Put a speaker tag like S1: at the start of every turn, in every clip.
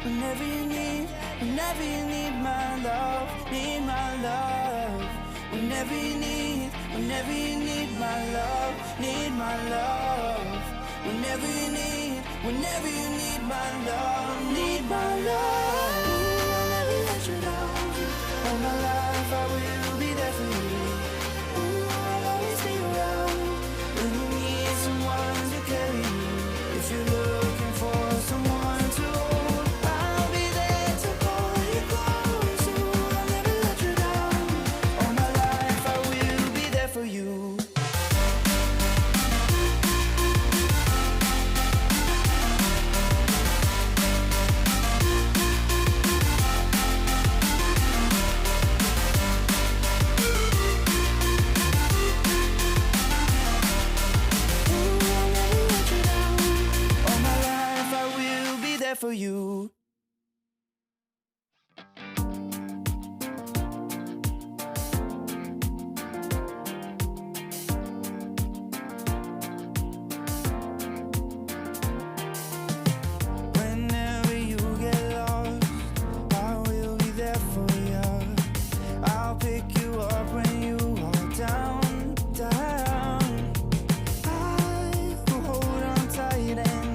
S1: whenever you need my love, need my love. Whenever you need my love, need my love. Whenever you need my love, need my love. I'll never let you down. All my life I will be there for you. I'll always be around when you need someone to carry you. If you're looking for someone to hold, I'll be there to pull you close. I'll never let you down. All my life I will be there for you. For you. Whenever you get lost, I will be there for you. I'll pick you up when you are down. I will hold on tight and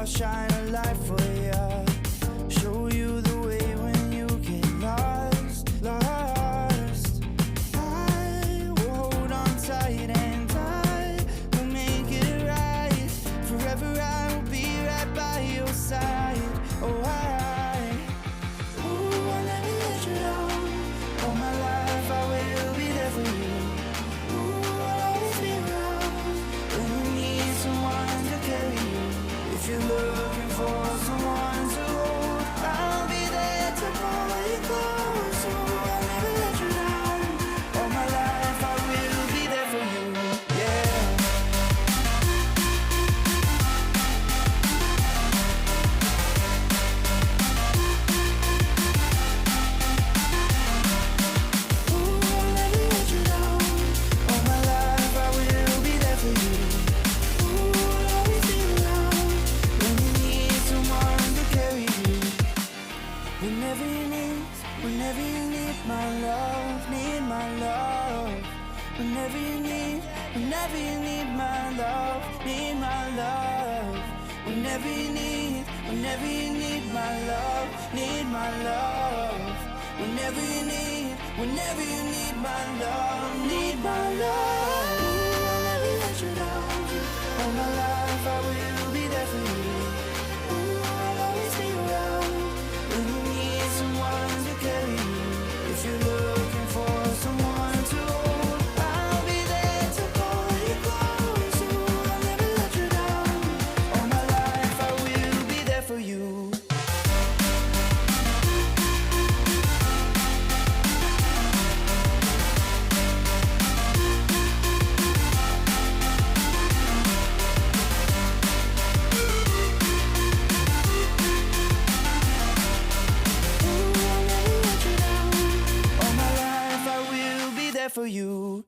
S1: shine a light for you, show you the way when you get lost. I will hold on tight and I will make it right. Forever I will be right by your side. Oh, I'll never let you down. All my life I will be there for you. I'll always be around when you need someone to carry you. If you're looking for someone to hold, I'll be there to pull you close. So I'll never let you down. All my life I will be there for you. Yeah. Ooh, I'll never let you down. All my life I will be there for you. Ooh, I'll always be around when you need someone to carry you. Whenever you need my love, need my love. Whenever you need my love, need my love. Whenever you need my love, need my love. Whenever you need my love, need my love. I'll never let you down. All my life I will be there for you. I'll always be around when you need someone to carry you. If you're looking for someone to hold, I'll be there to pull you close. So I'll never let you down. All my life I will be there for you. For you.